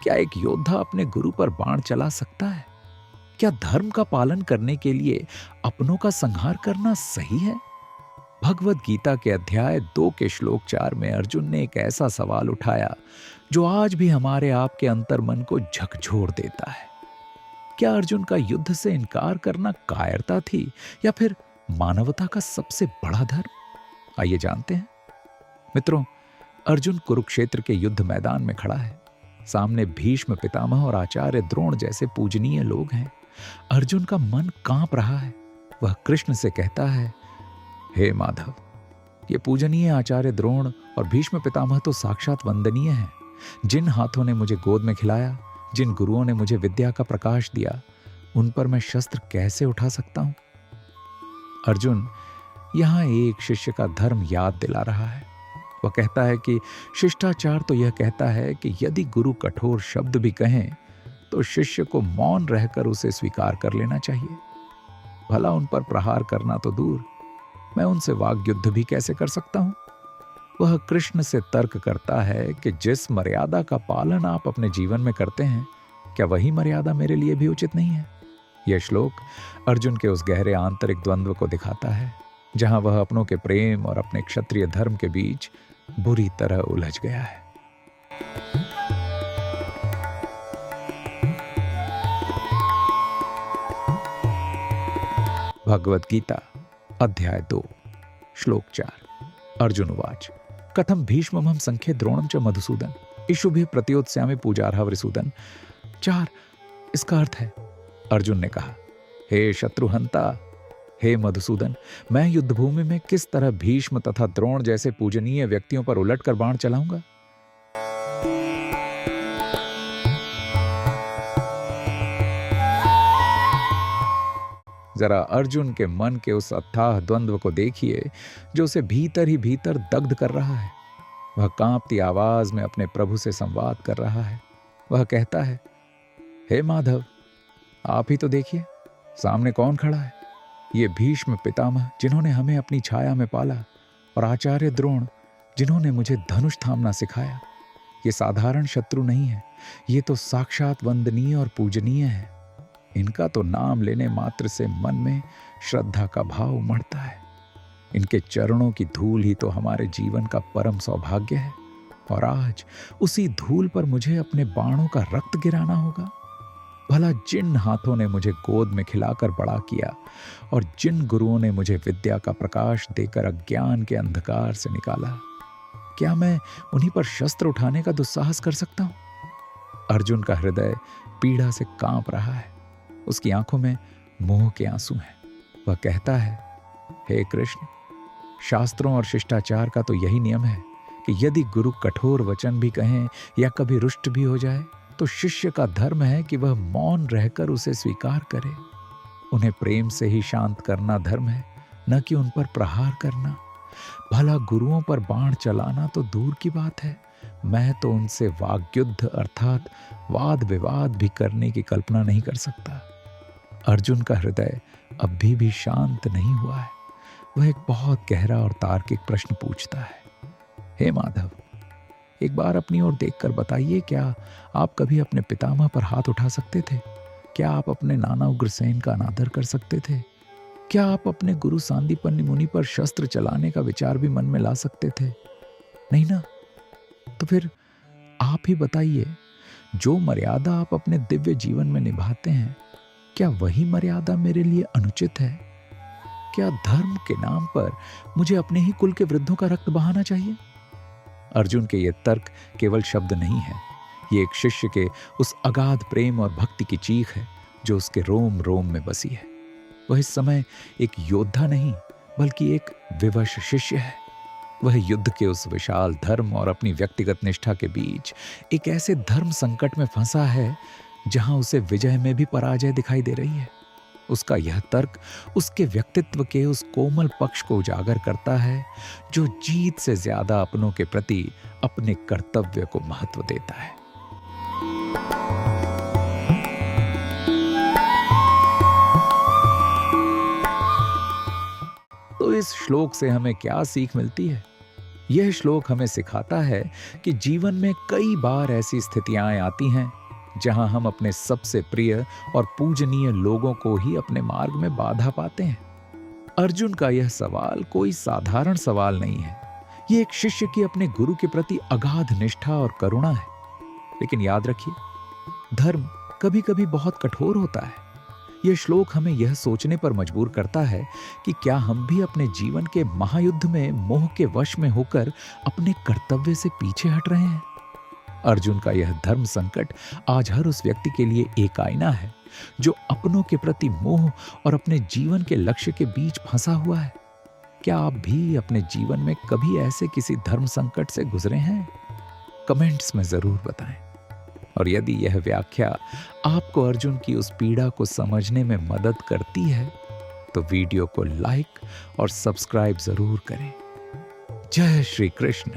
क्या एक योद्धा अपने गुरु पर बाण चला सकता है? क्या धर्म का पालन करने के लिए अपनों का संहार करना सही है? भगवत गीता के अध्याय 2 के श्लोक 4 में अर्जुन ने एक ऐसा सवाल उठाया जो आज भी हमारे आपके अंतर्मन को झकझोर देता है। क्या अर्जुन का युद्ध से इनकार करना कायरता थी या फिर मानवता का सबसे बड़ा धर्म? आइए जानते हैं। मित्रों, अर्जुन कुरुक्षेत्र के युद्ध मैदान में खड़ा है। सामने भीष्म पितामह और आचार्य द्रोण जैसे पूजनीय लोग हैं। अर्जुन का मन कांप रहा है। वह कृष्ण से कहता है, हे माधव, ये पूजनीय आचार्य द्रोण और भीष्म पितामह तो साक्षात वंदनीय हैं। जिन हाथों ने मुझे गोद में खिलाया, जिन गुरुओं ने मुझे विद्या का प्रकाश दिया, उन पर मैं शस्त्र कैसे उठा सकता हूं? अर्जुन यहां एक शिष्य का धर्म याद दिला रहा है। वह कहता है कि शिष्टाचार तो यह कहता है कि यदि गुरु कठोर शब्द भी कहें तो शिष्य को मौन रहकर उसे स्वीकार कर लेना चाहिए। भला उन पर प्रहार करना तो दूर, मैं उनसे वाग युद्ध भी कैसे कर सकता हूं? वह कृष्ण से तर्क करता है कि जिस मर्यादा का पालन आप अपने जीवन में करते हैं, क्या वही मर्यादा मेरे लिए भी उचित नहीं है? यह श्लोक अर्जुन के उस गहरे आंतरिक द्वंद्व को दिखाता है, जहां वह अपनों के प्रेम और अपने क्षत्रिय धर्म के बीच बुरी तरह उलझ गया है। भगवत गीता अध्याय 2 श्लोक 4। अर्जुन उवाच कथम भीष्मं संख्ये द्रोणं च मधुसूदन इषुभिः प्रत्योत्स्यामि पूजार्हा वृसूदन। 4 इसका अर्थ है, अर्जुन ने कहा, हे शत्रुहंता, हे मधुसूदन, मैं युद्धभूमि में किस तरह भीष्म तथा द्रोण जैसे पूजनीय व्यक्तियों पर उलटकर बाण चलाऊंगा? जरा अर्जुन के मन के उस अथाह द्वंद्व को देखिए जो उसे भीतर ही भीतर दग्ध कर रहा है। वह कांपती आवाज में अपने प्रभु से संवाद कर रहा है। वह कहता है, हे माधव, आप ही तो देखिए सामने कौन खड़ा है। ये भीष्म पितामह जिन्होंने हमें अपनी छाया में पाला, और आचार्य द्रोण जिन्होंने मुझे धनुष थामना सिखाया। ये साधारण शत्रु नहीं है, ये तो साक्षात वंदनीय और पूजनीय है। इनका तो नाम लेने मात्र से मन में श्रद्धा का भाव उमड़ता है। इनके चरणों की धूल ही तो हमारे जीवन का परम सौभाग्य है, और आज उसी धूल पर मुझे अपने बाणों का रक्त गिराना होगा। भला जिन हाथों ने मुझे गोद में खिलाकर बड़ा किया और जिन गुरुओं ने मुझे विद्या का प्रकाश देकर अज्ञान के अंधकार से निकाला, क्या मैं उन्हीं पर शस्त्र उठाने का दुस्साहस कर सकता हूं? अर्जुन का हृदय पीड़ा से कांप रहा है। उसकी आंखों में मोह के आंसू हैं। वह कहता है, हे कृष्ण, शास्त्रों और शिष्टाचार का तो यही नियम है कि यदि गुरु कठोर वचन भी कहें या कभी रुष्ट भी हो जाए, तो शिष्य का धर्म है कि वह मौन रहकर उसे स्वीकार करे। उन्हें प्रेम से ही शांत करना धर्म है, न कि उन पर प्रहार करना। भला गुरुओं पर बाण चलाना तो दूर की बात है, मैं तो उनसे वाग्युद्ध अर्थात वाद विवाद भी करने की कल्पना नहीं कर सकता। अर्जुन का हृदय अब भी शांत नहीं हुआ है। वह एक बहुत गहरा और तार्किक प्रश्न पूछता है, हे माधव, एक बार अपनी ओर देखकर बताइए, क्या आप कभी अपने पितामह पर हाथ उठा सकते थे? क्या आप अपने नाना उग्रसेन का अनादर कर सकते थे? क्या आप अपने गुरु सांदीपनि मुनि पर शस्त्र चलाने का विचार भी मन में ला सकते थे? नहीं ना? तो फिर आप ही बताइए, जो मर्यादा आप अपने दिव्य जीवन में निभाते हैं, क्या वही मर्यादा मेरे लिए अनुचित है? क्या धर्म के नाम पर मुझे अपने ही कुल के वृद्धों का रक्त बहाना चाहिए? अर्जुन के ये तर्क केवल शब्द नहीं है, ये एक शिष्य के उस अगाध प्रेम और भक्ति की चीख है जो उसके रोम रोम में बसी है। वह इस समय एक योद्धा नहीं, बल्कि एक विवश शिष्य है। वह युद्ध के उस विशाल धर्म और अपनी व्यक्तिगत निष्ठा के बीच एक ऐसे धर्म संकट में फंसा है जहां उसे विजय में भी पराजय दिखाई दे रही है। उसका यह तर्क उसके व्यक्तित्व के उस कोमल पक्ष को उजागर करता है जो जीत से ज्यादा अपनों के प्रति अपने कर्तव्य को महत्व देता है। तो इस श्लोक से हमें क्या सीख मिलती है? यह श्लोक हमें सिखाता है कि जीवन में कई बार ऐसी स्थितियां आती हैं जहां हम अपने सबसे प्रिय और पूजनीय लोगों को ही अपने मार्ग में बाधा पाते हैं। अर्जुन का यह सवाल कोई साधारण सवाल नहीं है। यह एक शिष्य की अपने गुरु के प्रति अगाध निष्ठा और करुणा है। लेकिन याद रखिए, धर्म कभी कभी बहुत कठोर होता है। यह श्लोक हमें यह सोचने पर मजबूर करता है कि क्या हम भी अपने जीवन के महायुद्ध में मोह के वश में होकर अपने कर्तव्य से पीछे हट रहे हैं। अर्जुन का यह धर्म संकट आज हर उस व्यक्ति के लिए एक आईना है जो अपनों के प्रति मोह और अपने जीवन के लक्ष्य के बीच फंसा हुआ है। क्या आप भी अपने जीवन में कभी ऐसे किसी धर्म संकट से गुजरे हैं? कमेंट्स में जरूर बताएं। और यदि यह व्याख्या आपको अर्जुन की उस पीड़ा को समझने में मदद करती है तो वीडियो को लाइक और सब्सक्राइब जरूर करें। जय श्री कृष्ण।